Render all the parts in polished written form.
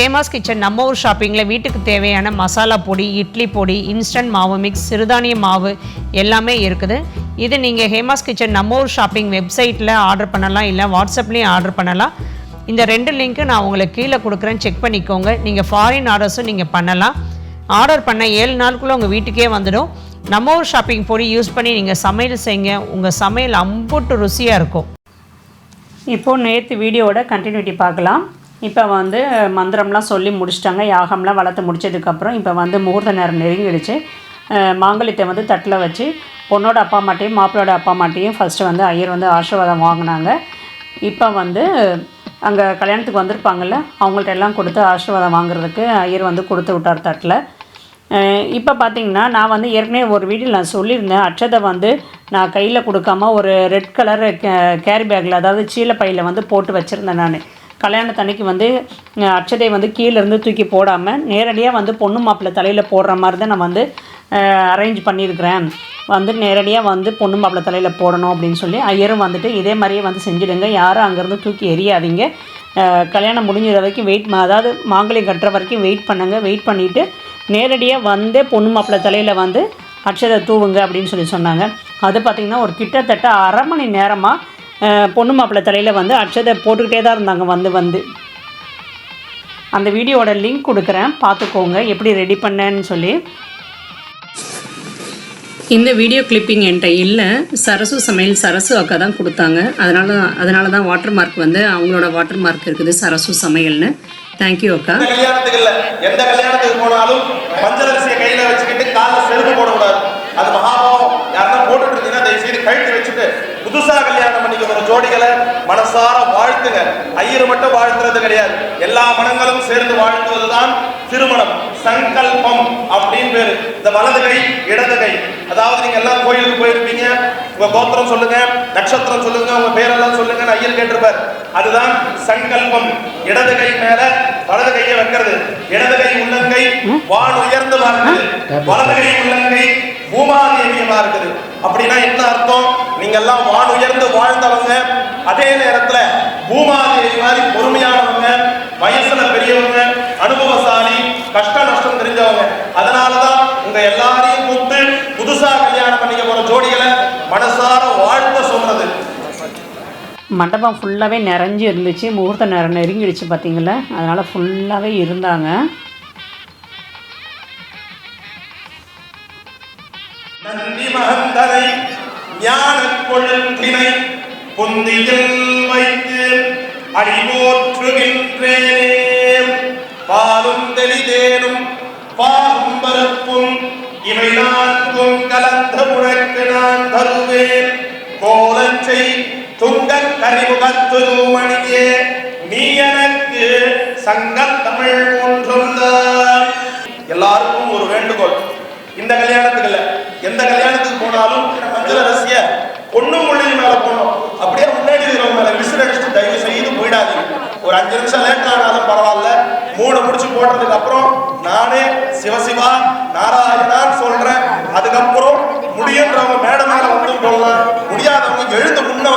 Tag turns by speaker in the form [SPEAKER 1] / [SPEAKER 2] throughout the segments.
[SPEAKER 1] Hema's kitchen நம்ம ஊர் ஷாப்பிங்கில் வீட்டுக்கு தேவையான மசாலா பொடி, இட்லி பொடி, இன்ஸ்டன்ட் மாவு மிக்ஸ், சிறுதானிய மாவு எல்லாமே இருக்குது. இது நீங்கள் ஹேமாஸ் கிச்சன் நம்ம ஊர் ஷாப்பிங் வெப்சைட்டில் ஆர்டர் பண்ணலாம், இல்லை வாட்ஸ்அப்லேயும் ஆர்டர் பண்ணலாம். இந்த 2 லிங்க்கு நான் உங்களுக்கு கீழே கொடுக்குறேன், செக் பண்ணிக்கோங்க. நீங்கள் ஃபாரின் ஆர்டர்ஸும் நீங்கள் பண்ணலாம். ஆர்டர் பண்ண 7 நாளுக்குள்ளே உங்கள் வீட்டுக்கே வந்துடும். நம்ம ஊர் ஷாப்பிங் பொடி யூஸ் பண்ணி நீங்கள் சமையல் செய்யுங்க, உங்கள் சமையல் அம்புட்டு ருசியாக இருக்கும். இப்போது நேற்று வீடியோவோட கண்டினியூட்டி பார்க்கலாம். இப்போ மந்திரம்லாம் சொல்லி முடிச்சிட்டாங்க, யாகம்லாம் வளர்த்து முடித்ததுக்கப்புறம் இப்போ முகூர்த்த நேரம் நெருங்கிடுச்சு. மாங்கல்யத்தை தட்டில் வச்சு பொண்ணோட அப்பா அம்மாட்டையும் மாப்பிளோட அப்பா அம்மாட்டையும் ஃபஸ்ட்டு ஐயர் ஆசீர்வாதம் வாங்கினாங்க. இப்போ அங்கே கல்யாணத்துக்கு வந்திருப்பாங்கள்ல, அவங்கள்ட்ட எல்லாம் கொடுத்து ஆசீர்வாதம் வாங்குறதுக்கு ஐயர் கொடுத்து விட்டார் தட்டில். இப்போ பார்த்திங்கன்னா நான் ஏற்கனவே ஒரு வீடியோவில் நான் சொல்லியிருந்தேன், அட்சதை நான் கையில் கொடுக்காம ஒரு ரெட் கலர் கேரி பேக்கில், அதாவது சீலைப்பையில் போட்டு வச்சுருந்தேன். நான் கல்யாணத்தன்னைக்கு அட்சதை கீழேருந்து தூக்கி போடாமல் நேரடியாக பொண்ணு மாப்பிள்ளை தலையில் போடுற மாதிரி தான் நான் அரேஞ்ச் பண்ணியிருக்கிறேன். நேரடியாக பொண்ணு மாப்பிள்ளை தலையில் போடணும் அப்படின்னு சொல்லி ஐயரும் இதே மாதிரியே செஞ்சுடுங்க, யாரும் அங்கேருந்து தூக்கி எறியாதீங்க, கல்யாணம் முடிஞ்ச வரைக்கும் அதாவது மாங்கல்யம் கட்டுற வரைக்கும் வெயிட் பண்ணுங்கள், வெயிட் பண்ணிவிட்டு நேரடியாக பொண்ணு மாப்பிள்ளை தலையில் அட்சதை தூவுங்க அப்படின்னு சொன்னாங்க. அது பார்த்திங்கன்னா ஒரு கிட்டத்தட்ட அரை மணி நேரமாக பொண்ணு மாப்பிள்ளை தலையில் அட்சதை போட்டுக்கிட்டே தான் இருந்தாங்க. அந்த வீடியோட லிங்க் கொடுக்குறேன், பார்த்துக்கோங்க எப்படி ரெடி பண்ணேன்னு சொல்லி. இந்த வீடியோ கிளிப்பிங் என்கிட்ட இல்லை, சரசு சமையல் சரசு அக்கா தான் கொடுத்தாங்க. அதனால தான் வாட்டர் மார்க் அவங்களோட வாட்டர் மார்க் இருக்குது, சரசு சமையல்னு. தேங்க்யூ அக்கா.
[SPEAKER 2] கல்யாணத்துக்கு இல்லை, எந்த கல்யாணத்துக்கு போனாலும் மஞ்சள் அரிசியை கையில் வச்சுக்கிட்டு காலில் செருப்பு போடக்கூடாது, அது மகாபாவம். யாருன்னா போட்டுட்டு இருந்தீங்கன்னா தயவு செய்து கழுத்து வச்சுட்டு புதுசாக கல்யாணம் பண்ணிக்க ஒரு ஜோடிகளை மனசார வாழ்த்துங்க. ஐயர் மட்டும் வாழ்த்துறது கிடையாது, எல்லா மனங்களும் சேர்ந்து வாழ்த்துவதுதான் திருமணம். சங்கல்பம் அப்படின்னு பேரு. இந்த வலது கை இடது கை, அதாவது நீங்க எல்லாம் கோயிலுக்கு போயிருப்பீங்க, உங்க கோத்திரம் சொல்லுங்க, நட்சத்திரம் சொல்லுங்க, உங்க பேரெல்லாம் சொல்லுங்க, ஐயர் கேட்டிருப்பார். அதுதான் சங்கல்பம். இடது கை மேல வலது கையை வைக்கிறது. இடது கை உள்ளங்கை வான் உயர்ந்து பார்க்குது, வலது கை உள்ளங்கை பூமாதேவியமா இருக்குது. அப்படின்னா என்ன அர்த்தம்? நீங்க எல்லாம் வான் உயர்ந்து வாழ்ந்தவங்க, அதே நேரத்துல பூமாதேவி மாதிரி பொறுமையானவங்க, வயசுல பெரியவங்க, அனுபவசாலி, கஷ்ட நஷ்டம் தெரிஞ்சவங்க. அதனாலதான் உங்க எல்லாரையும் கூப்பிட்டு புதுசா கல்யாணம் பண்ணிக்க போற ஜோடிகளை மனசார வாழ்த்த சொல்றது.
[SPEAKER 1] மண்டபம் ஃபுல்லாகவே நிறைஞ்சு இருந்துச்சு, முகூர்த்த நேரம் நெருங்கிடுச்சு பார்த்தீங்களா, அதனால் ஃபுல்லாகவே இருந்தாங்க.
[SPEAKER 2] நந்தி மகந்தனை ஞான கொழுந்தினை பொந்தியில் வைத்து அடிபோற்றுகின்றேனே, பாலும் தெளிதேனும் பாலும் பரப்பும் இவை நான்கும் கலந்த உனக்கு நான் தருவேன். கோலச்சை துங்க கரிமுகத்து மணியே, நீ எனக்கு சங்கத் தமிழ் ஒன்றும் தான். எல்லாருக்கும் ஒரு வேண்டுகோள், இந்த கல்யாணத்துக்கு இல்ல, எந்த கல்யாணத்துக்கு போனாலும் மஞ்சள் அரிசிய பொண்ணு முள்ளையும் மேல போனோம், அப்படியே முன்னாடி இருக்கிறவங்க மேல விசில் அடிச்சுட்டு தயவு செய்து போயிடாதீங்க. ஒரு 5 நிமிஷம் லேட் ஆனாலும் பரவாயில்ல, 3 முடிச்சு போட்டதுக்கு அப்புறம் நானே சிவசிவா நாராயணான்னு சொல்றேன். அதுக்கப்புறம் முடியன்றவங்க மேடை மேல போடலாம், முடியாதவங்க எழுந்து முன்ன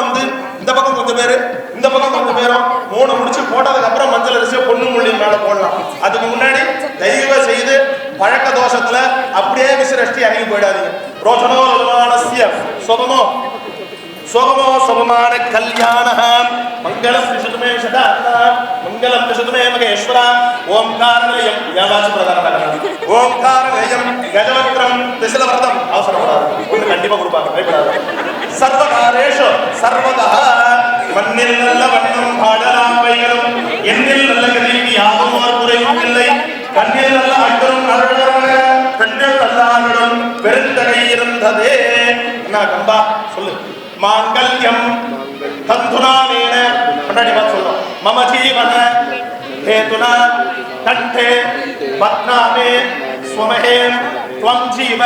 [SPEAKER 2] இந்த பக்கம் கொஞ்சம் பேரு, இந்த பக்கம் கொஞ்சம் பேரும் 3 முடிச்சு போட்டதுக்கு அப்புறம் மஞ்சள் அரிசியை பொண்ணு முள்ளையும் மேல போடலாம். அதுக்கு முன்னாடி தயவு செய்து பழக்க தோஷத்துல அப்படியே விசிரஷ்டி இறங்கி போயிடாதீங்க. ரோஷனோ ரோமானஸ்ய சுபமோ சோகமோ சுபமான கல்யாணம் மங்களம் விசுதுமே சதா மங்களம் விசுதுமே மகேஸ்வரா. ஓம்காரநயம் யாவாசி பிரதானம், ஓம்காரநயம் கஜவக்ரம் திசிலவர்தம். அவசரப்படாது, ஒன்று கண்டிப்பா கொடுப்பாங்க, பயப்படாது. சர்வகாரேஷு சர்வதா மண்ணில் நல்ல வண்ணம் பாடலாம் வைகளும், எண்ணில் நல்ல கதிக்கு யாவும் ஒரு குறையும் இல்லை. கண்ணில் நல்ல அட்டரும் அழகான பெண்கள் நல்லாரிடம் பெருந்தகை இருந்ததே. என்ன கம்பா சொல்லு. மாங்கல்யம் தந்துனானேன முன்னாடி பார்த்து சொல்லும். மம ஜீவன ஹேதுனா கண்டே பத்னாமே ஸ்வமஹே த்வம் ஜீவ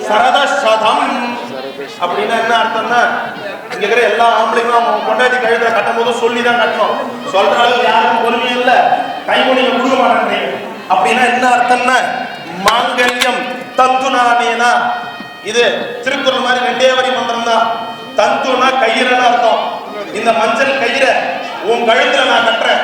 [SPEAKER 2] சரதசதம். அப்படின்னா என்ன அர்த்தம்னா, இங்க இருக்கிற எல்லா ஆம்பளைங்களும் அவங்க கொண்டாடி கழுத கட்டும் போது சொல்லி தான் கட்டணும். சொல்ற அளவு யாருக்கும் பொறுமையும் இல்லை, கைமொழியை கொடுக்க மாட்டேங்கிறீங்க. அப்படின்னா என்ன அர்த்தம்னா, மாங்கல்யம் தந்துனானேனா, இது திருக்குறள் மாதிரி 2 வரி மந்திரம் தான். தந்துனா கயிறுன்னு அர்த்தம். இந்த மஞ்சள் கயிறை உன் கழுத்துல நான் கட்டுறேன்,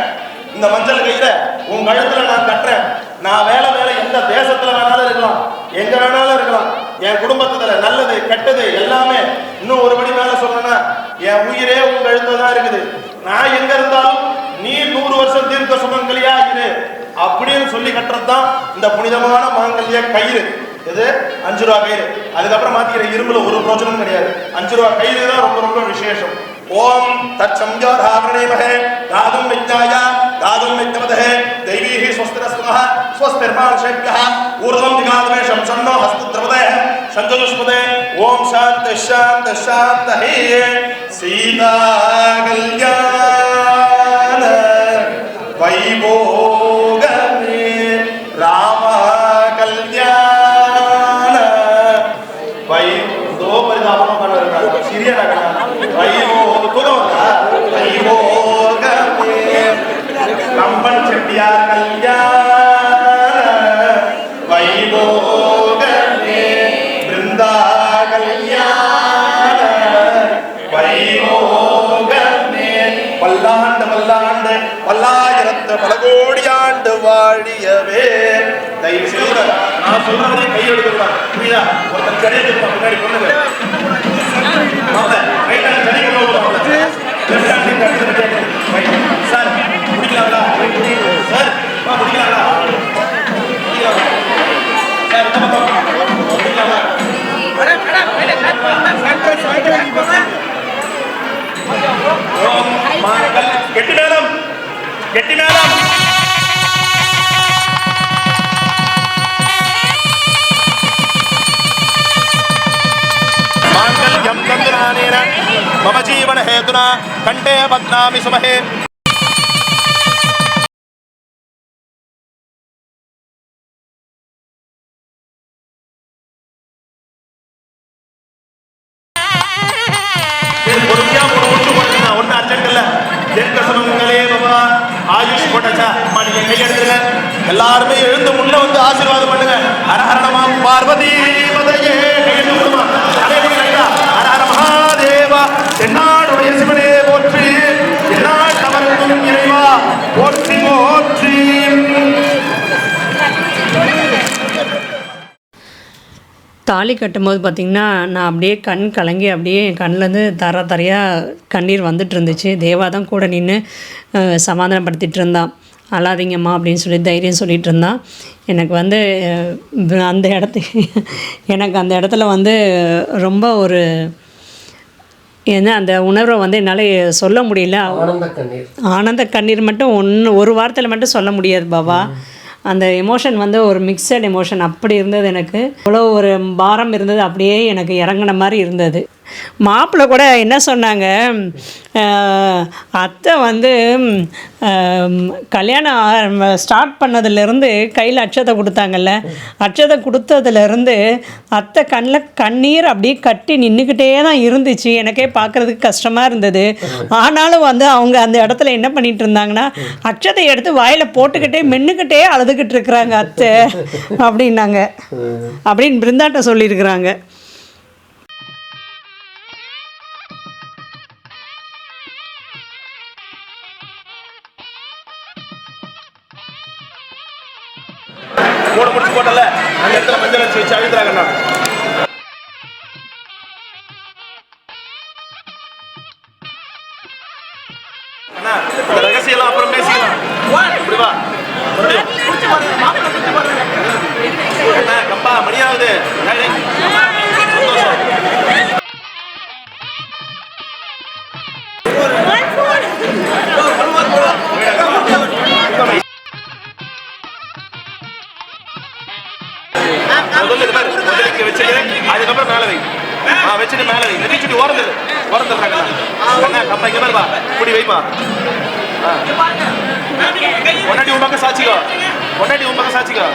[SPEAKER 2] இந்த மஞ்சள் கயிறை உன் கழுத்துல நான் கட்டுறேன். நான் வேலை எந்த தேசத்துல வேணாலும் இருக்கலாம், எங்க வேணாலும் இருக்கலாம். என் குடும்பத்துல நல்லது கெட்டது எல்லாமே. இன்னும் ஒருபடி மேல சொல்லணும்னா என் உயிரே உன் கழுத்துல தான் இருக்குது. நான் எங்க இருந்தாலும் நீ 100 வருஷம் தீர்க்க சுமங்கலியா இரு அப்படின்னு சொல்லி கட்டுறதுதான் இந்த புனிதமான மாங்கல்ய கயிறு. இது 5 ரூபா கயிறு. அதுக்கப்புறம் மாத்திக்கிற இரும்புல ஒரு பிரோஜனமும் கிடையாது. 5 ரூபா கயிறு தான் ரொம்ப ரொம்ப விசேஷம். ஓம் தச்சம்யோதாவரணேமஹே தாதும் விஜ்ஞாய தாதும் விஜ்ஞமதஹே தைவீஹி ஸ்வஸ்திரஸ்வஹ ஸ்வஸ்திர்மானுஷேभ्यः ஊர்வம் திகாதவேஷம் சன்னோ ஹஸ்தத்ரவதே சந்தனுஷ்மதே. ஓம் சாந்தி சாந்தி சாந்தி. சீதா கல்யாண வைபோகமே ராம கல்யாண வை दो परिदापम कर रहा है सीरिया रखना भाई वो तो भाई वो गमे कंपन चटिया कल्याण भाई वो गमे वृंदा कल्याण भाई वो गमे पल्लांड पल्लांड पल्लायरत्त पलगोडियांड वाडियवे दयவு செய்து நான் சொல்றதை கை எடுக்கக்கூடாது. புரியுதா? ஒருத்தர் கடையை முன்னாடி கொண்டு ரைட் ஹேண்ட் கடைக்கு போகணும், லெஃப்ட் ஹேண்ட் கடைக்கு சார் முடிக்கலாங்களா? சார் முடிக்கலாங்களா? சார் இந்த பக்கம் முடிக்கலாமா? கெட்டி மேளம் கெட்டி மேளம். मम जीवन हेतुना कंठे बध्नामि सुमहे. எல்லாருமே எழுந்து முன்ன வந்து ஆசீர்வாதம் பண்ணுங்க. ஹரஹரணமா பார்வதி பதையே மகாதேவா என்னாடுடைய சிவனே போற்றி என்னாடு தவறுக்கும் இறைவா போற்றி போற்றி.
[SPEAKER 1] தாலி கட்டும்போது பார்த்திங்கன்னா நான் அப்படியே கண் கலங்கி அப்படியே என் கண்ணிலேருந்து தரையாக கண்ணீர் வந்துட்டு இருந்துச்சு. தேவா தான் கூட நின்று சமாதானப்படுத்திட்டு இருந்தான். அழாதீங்கம்மா அப்படின்னு சொல்லி தைரியம் சொல்லிகிட்டு இருந்தான். எனக்கு வந்து அந்த இடத்துல வந்து ரொம்ப ஒரு ஏன்னா அந்த உணர்வை வந்து என்னால் சொல்ல முடியல. ஆனந்த கண்ணீர் மட்டும் ஒரு வார்த்தையில் மட்டும் சொல்ல முடியாது பாபா. அந்த எமோஷன் வந்து ஒரு மிக்சட் எமோஷன் அப்படி இருந்தது. எனக்கு அவ்வளோ ஒரு பாரம் இருந்தது, அப்படியே எனக்கு இறங்கின மாதிரி இருந்தது. மாப்பிள்ளை கூட என்ன சொன்னாங்க, அத்தை வந்து கல்யாணம் ஸ்டார்ட் பண்ணதுலேருந்து கையில் அட்சதை கொடுத்தாங்கல்ல, அட்சதை கொடுத்ததுலேருந்து அத்தை கண்ணில் கண்ணீர் அப்படியே கட்டி நின்றுக்கிட்டே தான் இருந்துச்சு. எனக்கே பார்க்குறதுக்கு கஷ்டமாக இருந்தது. ஆனாலும் வந்து அவங்க அந்த இடத்துல என்ன பண்ணிகிட்டு இருந்தாங்கன்னா, அட்சதை எடுத்து வாயில் போட்டுக்கிட்டே மென்னுக்கிட்டே அழுதுகிட்டு இருக்கிறாங்க அத்தை அப்படின்னாங்க. அப்படின்னு பிருந்தாட்ட சொல்லியிருக்கிறாங்க.
[SPEAKER 2] மூணு முடிச்சு போட்டல அந்த இடத்துல மஞ்சள் வச்சு அழுத்துறாங்க. அண்ணா இந்த ரகசியம் அப்புறம் பேசிக்கலாம். இப்படி வா என்ன கம்பா மணியாகுது. அதுக்கப்புறம் மேல வை வச்சுட்டு மேல வை நெத்திச்சுடி ஓரந்துடுறாங்க. கம்பா இங்க மேல வா இப்படி வைப்பா. ஒன்னாடி உன் பக்கம் சாட்சிக்கோ, ஒன்னாடி உன் பக்கம் சாட்சிக்கோ.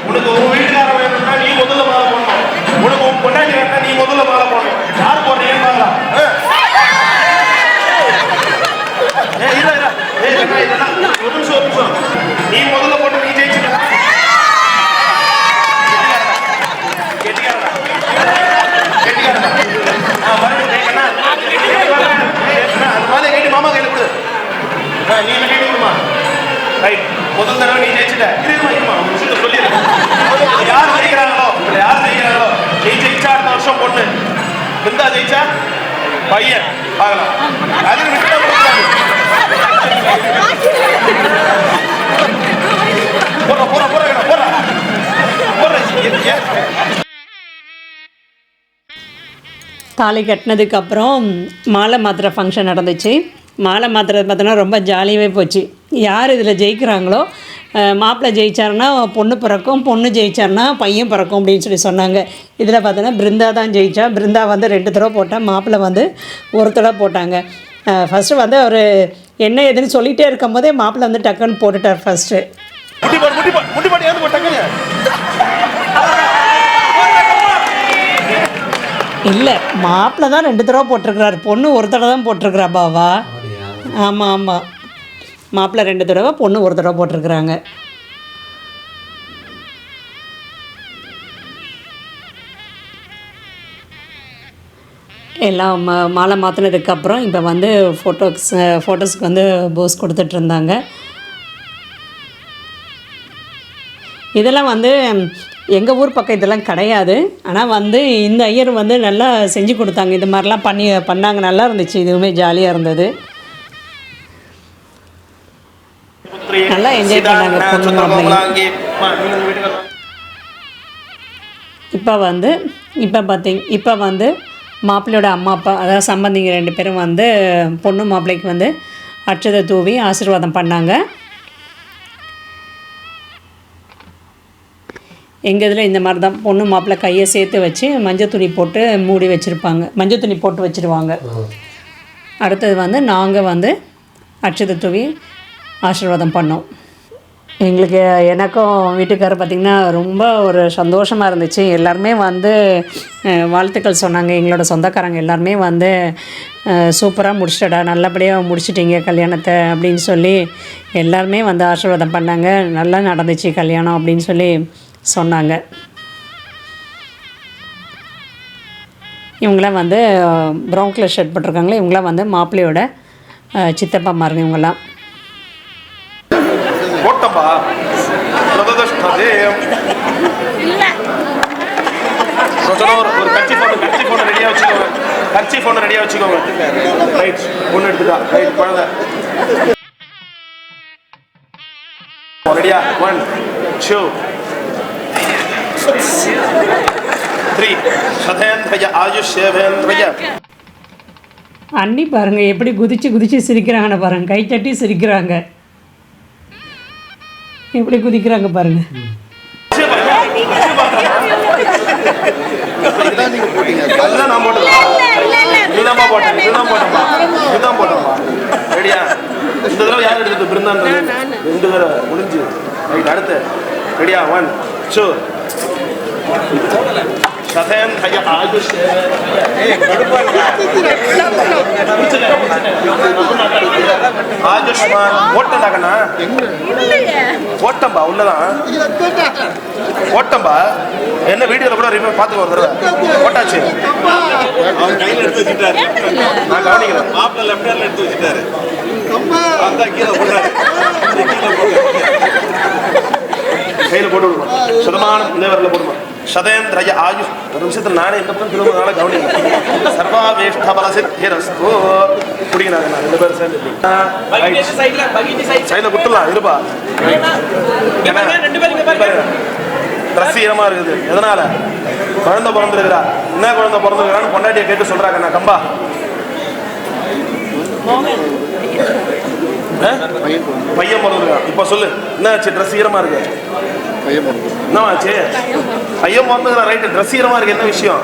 [SPEAKER 2] உனக்கு ஒரு வீட்டுக்கார வேணும்னா நீ பிருந்தா ஜெயிச்சா பையன் பார்க்கலாம். அது விட்டு போற போற போற போற
[SPEAKER 1] தாலி கட்டினதுக்கப்புறம் மாலை மாத்திரை ஃபங்க்ஷன் நடந்துச்சு. மாலை மாத்திரை பார்த்தோன்னா ரொம்ப ஜாலியாகவே போச்சு. யார் இதில் ஜெயிக்கிறாங்களோ, மாப்பிள்ளை ஜெயிச்சாருன்னா பொண்ணு பிறக்கும், பொண்ணு ஜெயிச்சாருன்னா பையன் பிறக்கும் அப்படின்னு சொல்லி சொன்னாங்க. இதில் பார்த்தோன்னா பிருந்தா தான் ஜெயிச்சா. பிருந்தா வந்து 2 தடவை போட்டா, மாப்பிள்ளை வந்து 1 தடவை போட்டாங்க. ஃபஸ்ட்டு வந்து அவர் என்ன ஏதுன்னு சொல்லிகிட்டே இருக்கும் போதே மாப்பிள்ளை வந்து டக்குன்னு போட்டுட்டார் ஃபஸ்ட்டு. இல்லை, மாப்பிள்ளை தான் 2 தடவை போட்டிருக்கிறார், பொண்ணு 1 தடவை தான் போட்டிருக்கிறா பாவா. ஆமாம் ஆமாம், மாப்பிள்ளை 2 தடவை, பொண்ணு 1 தடவை போட்டிருக்கிறாங்க. எல்லாம் மாலை மாற்றினதுக்கப்புறம் இப்போ வந்து ஃபோட்டோஸ்க்கு வந்து போஸ் கொடுத்துட்ருந்தாங்க. இதெல்லாம் வந்து எங்கள் ஊர் பக்கம் இதெல்லாம் கிடையாது. ஆனால் வந்து இந்த ஐயர் வந்து நல்லா செஞ்சு கொடுத்தாங்க. இது மாதிரிலாம் பண்ணாங்க, நல்லா இருந்துச்சு. இதுவுமே ஜாலியாக இருந்தது, நல்லா என்ஜாய் பண்ணாங்க பொண்ணு மாப்பிள்ளை. இப்போ வந்து மாப்பிள்ளையோட அம்மா அப்பா, அதாவது சம்பந்திங்க 2 பேரும் வந்து பொண்ணு மாப்பிள்ளைக்கு வந்து அட்சதை தூவி ஆசீர்வாதம் பண்ணாங்க. எங்கள் இதில் இந்த மாதிரி தான் பொண்ணு மாப்பிள்ளை கையை சேர்த்து வச்சு மஞ்சள் துணி போட்டு மூடி வச்சுருப்பாங்க, மஞ்சள் துணி போட்டு வச்சுருவாங்க. அடுத்தது வந்து நாங்கள் வந்து அட்சதை தூவி ஆசீர்வாதம் பண்ணோம். எங்களுக்கு, எனக்கும் வீட்டுக்காரர் பார்த்திங்கன்னா ரொம்ப ஒரு சந்தோஷமாக இருந்துச்சு. எல்லாருமே வந்து வாழ்த்துக்கள் சொன்னாங்க. எங்களோட சொந்தக்காரங்க எல்லாருமே வந்து சூப்பராக முடிச்சிட்டடா, நல்லபடியாக முடிச்சிட்டிங்க கல்யாணத்தை அப்படின்னு சொல்லி எல்லாருமே வந்து ஆசீர்வாதம் பண்ணாங்க. நல்லா நடந்துச்சு கல்யாணம் அப்படின்னு சொல்லி சொன்னாங்க. இவங்களாம் வந்து ப்ரௌன் கலர் ஷர்ட் போட்டிருக்காங்களே, இவங்களாம் வந்து மாப்பிள்ளையோட சித்தப்பா மாருங்க. இவங்கெல்லாம்
[SPEAKER 2] போட்டப்பா ஒரு கட்சி போன ரெடியா வச்சுக்கோங்க, கட்சி போன ரெடியா வச்சுக்கோங்க. ரைட், பொண்ணு எடுத்துட்டா. ரைட், குழந்தை ரெடியா? 1 2 3 சதேந்திரய ஆயுஷ்யவேந்திரய.
[SPEAKER 1] அண்ணி பாருங்க எப்படி குதிச்சு சிரிக்கிறாங்கன்னு பாருங்க, கை தட்டி சிரிக்கிறாங்க, எப்படி குதிக்கிறாங்க பாருங்க.
[SPEAKER 2] ரெடியா? இந்த தடவை யார் எடுத்தது? பிருந்தான் 2 தடவை முடிஞ்சு. ரைட், அடுத்து ரெடியா? 1 2 சதேந்திரய ஆயுஷ்மான். ஓட்டண்டாக்கண்ணா, ஓட்டம்பா, உள்ளதான் ஓட்டம்பா. என்ன வீடியோல கூட ரிவ்யூ பார்த்துக்க ஒரு தடவை போட்டாச்சு. கையில் எடுத்து வச்சுட்டாரு, நான் கவனிக்கிறேன். மாப்பிள்ள லெஃப்ட் ஹேண்ட்ல எடுத்து வச்சுட்டாரு, கையில் போட்டு விடுவோம். சதமானம் இந்த வரல போடுவோம். சதேந்திரய ஆயுஷ். ஒரு நிமிஷத்தில் நானே இந்த பக்கம் திரும்ப கவனிக்கிறேன். சர்வாவேஷ்ட பல சித்திரஸ்து குடிக்கிறாங்க. நான் 2 பேரும் சேர்ந்து சைடில் விட்டுலாம் இருப்பா. ட்ரெஸ் ஈரமா இருக்குது. எதனால? குழந்தை பிறந்திருக்கிறா. என்ன குழந்தை பிறந்திருக்கிறான்னு பொண்டாட்டியை கேட்டு சொல்றாங்க. நான் கம்பா பையன் பிறந்திருக்கான். இப்ப சொல்லு, என்ன ஆச்சு? ட்ரெஸ் ஈரமா இருக்கு. என்ன ஆச்சு? பையன் பிறந்துக்கிறான். ரைட்டு, ட்ரெஸ் ஈரமா இருக்கு. என்ன விஷயம்?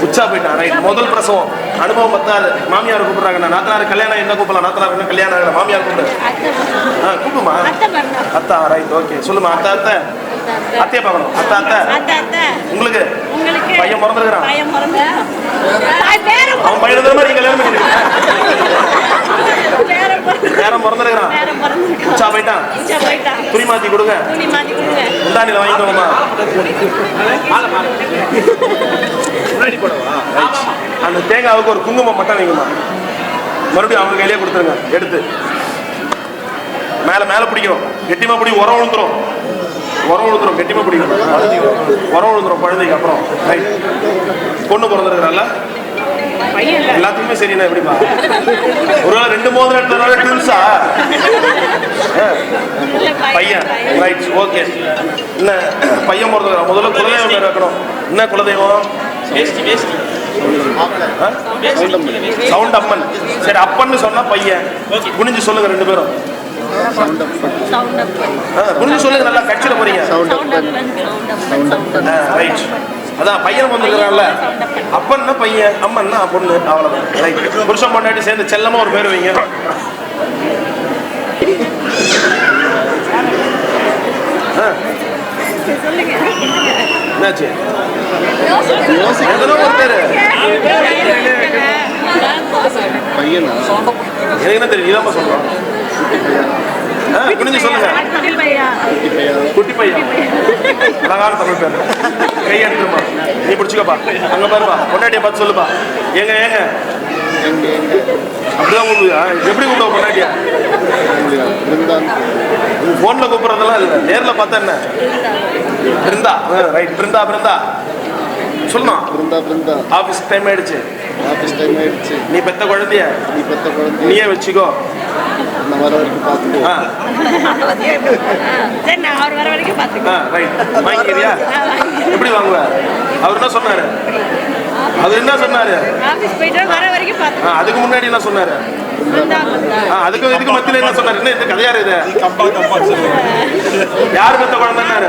[SPEAKER 2] உச்சா போயிட்டான். ரைட், முதல் பிரசவம், அனுபவம் பத்தாது. மாமியார் கூப்பிடுறாங்க. நாத்தனார் கல்யாணம் என்ன கூப்பிடலாம்? நாத்தனார் என்ன கல்யாணம் ஆகல, மாமியார் கூப்பிடு. கூப்பிடுமா? அத்தா. ரைட், ஓகே, சொல்லுமா. அத்தா அத்தையை பார்க்கணும். அத்தா உங்களுக்கு பையன் பிறந்திருக்கிறான். அவன் பையன் மாதிரி கல்யாணம் பண்ணிருக்கீங்க. நேரம் பிறந்திருக்கிறான். உச்சா போயிட்டான். துணி மாத்தி கொடுங்க. முந்தானில வாங்கிக்கோங்கம்மா. அந்த தேங்காவுக்கு ஒரு குங்குமம் மட்டும் வைங்கம்மா. மறுபடியும் அவங்க கையிலே கொடுத்துருங்க. எடுத்து மேலே மேலே பிடிக்கணும், கெட்டியமாக பிடி, உரம் விழுந்துரும், கெட்டியமாக பிடிக்கணும், உரம் விழுந்துரும் குழந்தைக்கு. அப்புறம் ரைட், பொண்ணு பிறந்திருக்கிறாள் எல்லாத்துக்குமே சரிண்ணா. எப்படிப்பா ஒருவேளை 2 மோதிரம் எடுத்ததுனால ட்வின்ஸா? பையன், ரைட், ஓகே. என்ன பையன் பிறந்திருக்கான், முதல்ல குலதெய்வம் பேர் வைக்கணும். என்ன குலதெய்வம்? சவுண்ட் அம்மன். சரி, அப்பன்னு சொன்னா பையன். குனிஞ்சு சொல்லுங்க 2 பேரும், குனிஞ்சு சொல்லுங்க, நல்லா கட்சியில போறீங்க. ரைட், அதான் பையன் வந்துருக்கிறான்ல, அப்பன்னா பையன், அம்மன்னா பொண்ணு, அவ்வளவுதான். ரைட், புருஷன் பொண்டாட்டி சேர்ந்து செல்லமா ஒரு பேர் வைங்க. என்னாச்சு? ஒரு பேரு எனக்கு என்ன தெரியும், இதாப்பா சொல்றோம். குனிஞ்சு சொல்லுங்க. குட்டி பையன், அழகான தமிழ் பேர். கையெடுத்துமா, நீ பிடிச்சிக்கப்பா. அங்க பாருப்பா, பொண்டாட்டியை பார்த்து சொல்லுப்பா. ஏங்க ஏங்க அப்படிதான் கூப்பிடுவா? எப்படி கூப்பிடுவா பொண்டாட்டியா? போன்ல கூப்பிடுறதெல்லாம் இல்லை, நேர்ல பார்த்தா என்ன? பிருந்தா. ரைட், பிருந்தா பிருந்தா சொல்லணும். ஆபீஸ் டைம் ஆயிடுச்சு, நீ பெத்த குழந்தைய நீயே வச்சுக்கோ. வாங்கிக்கிறியா? எப்படி வாங்குவ? அவர் என்ன சொன்னாரு? அதுக்கு முன்னாடி என்ன சொன்னாரு? அதுக்கு இதுக்கு மத்தியில என்ன சொன்னாரு? என்ன இந்த கதையாரு இது? யாரு பெத்த குழந்தைன்னாரு?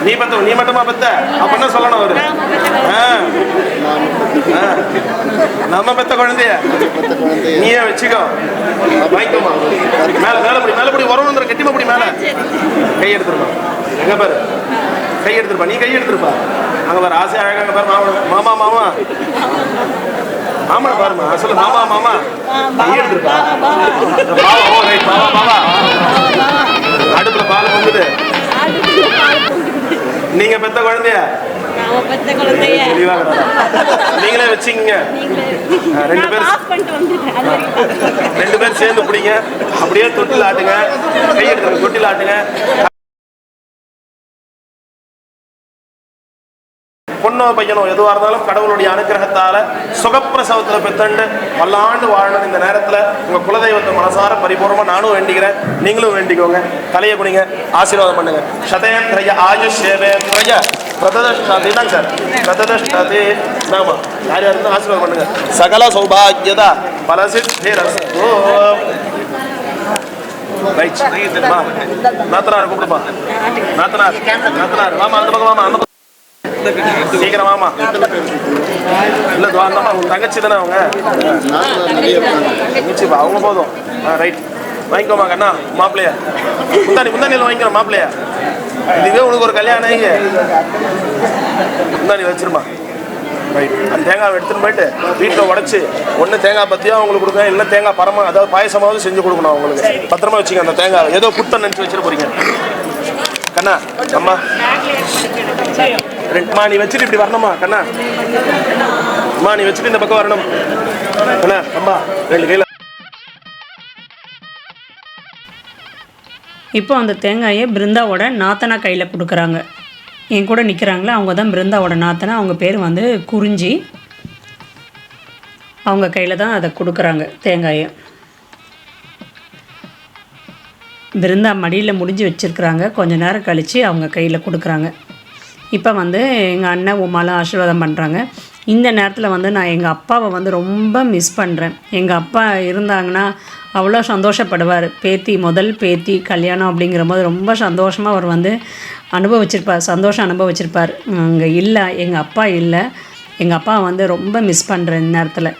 [SPEAKER 2] நீ மட்டுமா பெத்த? அப்ப என்ன சொல்லணும் அவரு? நம்ம பெத்த குழந்தைய நீயே வச்சுக்கோ, வாங்கிக்கோமா. மேல படி உரம் வந்துடும், கெட்டிமா படி. மேல கை எடுத்துருப்பா, எங்க பாரு, கை எடுத்துருப்பா, நீ கை எடுத்துருப்பா. அங்க பாரு, ஆசை அழகாங்க பாரு. மாமா மாமா மாமா பாருமா, சொல்லு மாமா மாமா. கை எடுத்துருப்பா. பாவா அடுப்புல பால் பொங்குது. நீங்க பெத்த குழந்தைய நீங்களே வச்சுக்கீங்க. 2 பேர் சேர்ந்து பிடிங்க, அப்படியே தொட்டில் ஆட்டுங்க, கையெடுத்து தொட்டில் ஆட்டுங்க. பொண்ணோ பையனோ எதுவாக இருந்தாலும் கடவுளுடைய அனுகிரகத்தால சுகப்பிரசவத்தில் பெத்தண்டு பல்லாண்டு வாழணும். இந்த நேரத்தில் உங்க குலதெய்வத்தை மனசார பரிபூர்ணமா நானும் வேண்டிக்கிறேன், நீங்களும் வேண்டிக்கோங்க. தலையை குனிங்க, ஆசீர்வாதம் பண்ணுங்க. சதேந்திரய ஆயுஷேவேந்திரய பிரதஷ்டாதி தான் சார், பிரதஷ்டாதி நாம யார் யாருன்னு ஆசீர்வாதம் பண்ணுங்க. சகல சௌபாகியதா பலசித்திரஸ்து. ரைட், நாத்தனார் கூப்பிடுப்பா. நாத்தனார் வாமா, அந்த பக்கம் வாமா, அந்த சீக்கிரம் வாமா. இல்ல உங்க தங்கச்சி தானே அவங்க? தங்கச்சிப்பா, அவங்க போதும். ரைட், வாங்கிக்கோமா கண்ணா. மாப்பிள்ளையா முந்தானியில் வாங்கிக்கலாம் மாப்பிள்ளையா. இதுவே உனக்கு ஒரு கல்யாணம் இங்க முந்தானி வச்சிருமா. ரைட், அந்த தேங்காவை எடுத்துன்னு போயிட்டு வீட்டில் உடச்சி ஒன்று தேங்காய் பத்தியாக அவங்களுக்கு கொடுங்க, இல்லை தேங்காய் பரமா, அதாவது பாயசமாவது செஞ்சு கொடுக்கணும் அவங்களுக்கு. பத்திரமா வச்சுங்க அந்த தேங்காய். ஏதோ குட்டை நினச்சி வச்சுட்டு போறீங்க கண்ணா. அம்மா ரெண்டுமா, நீ வச்சுட்டு இப்படி வரணுமா கண்ணா? அம்மா நீ வச்சுட்டு இந்த பக்கம் வரணும் கண்ணா. அம்மா 2 கையில்.
[SPEAKER 1] இப்போ அந்த தேங்காயை பிருந்தாவோட நாத்தனா கையில் கொடுக்குறாங்க. என் கூட நிற்கிறாங்களே அவங்க தான் பிருந்தாவோட நாத்தனா. அவங்க பேர் வந்து குறிஞ்சி. அவங்க கையில் தான் அதை கொடுக்குறாங்க தேங்காயை. பிருந்தா மடியில் முடிஞ்சு வச்சுருக்குறாங்க. கொஞ்ச நேரம் கழித்து அவங்க கையில் கொடுக்குறாங்க. இப்போ வந்து எங்கள் அண்ணன் உமாலாம் ஆசீர்வாதம் பண்ணுறாங்க. இந்த நேரத்தில் வந்து நான் எங்கள் அப்பாவை வந்து ரொம்ப மிஸ் பண்ணுறேன். எங்கள் அப்பா இருந்தாங்கன்னா அவ்வளோ சந்தோஷப்படுவார். முதல் பேத்தி கல்யாணம் அப்படிங்கிற போது ரொம்ப சந்தோஷமாக அவர் வந்து சந்தோஷம் அனுபவிச்சிருப்பார். அங்கே இல்லை, எங்கள் அப்பா இல்லை. எங்கள் அப்பா வந்து ரொம்ப மிஸ் பண்ணுறேன் இந்த நேரத்தில்.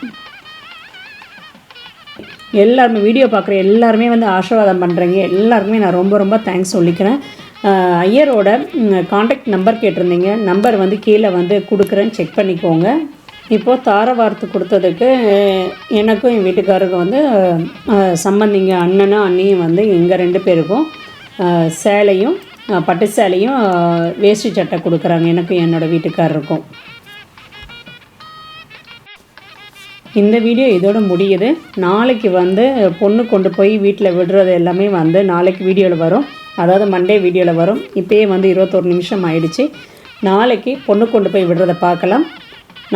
[SPEAKER 1] எல்லாருமே வீடியோ பார்க்குற எல்லாருமே வந்து ஆசீர்வாதம் பண்ணுறீங்க. எல்லாருக்குமே நான் ரொம்ப ரொம்ப தேங்க்ஸ் சொல்லிக்கிறேன். ஐயரோட காண்டாக்ட் நம்பர் கேட்டிருந்தீங்க. நம்பர் வந்து கீழே வந்து கொடுக்குறேன்னு செக் பண்ணிக்கோங்க. இப்போது தார வார்த்து கொடுத்ததுக்கு எனக்கும் என் வீட்டுக்காரருக்கும் வந்து சம்பந்திங்க அண்ணனும் அண்ணியும் வந்து எங்கள் 2 பேருக்கும் சேலையும் பட்டு சேலையும் வேஷ்டி சட்டை கொடுக்குறாங்க. எனக்கும் என்னோடய வீட்டுக்காரருக்கும்.
[SPEAKER 3] இந்த வீடியோ இதோட முடியுது. நாளைக்கு வந்து பொண்ணு கொண்டு போய் வீட்டில் விடுறது எல்லாமே வந்து நாளைக்கு வீடியோவில் வரும். அதாவது மண்டே வீடியோவில் வரும். இப்போயே வந்து 21 நிமிஷம் ஆயிடுச்சு. நாளைக்கு பொண்ணு கொண்டு போய் விடுறதை பார்க்கலாம்.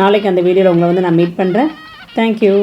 [SPEAKER 3] நாளைக்கு அந்த வீடியோவில் உங்களை வந்து நான் மீட் பண்ணுறேன். தேங்க்யூ.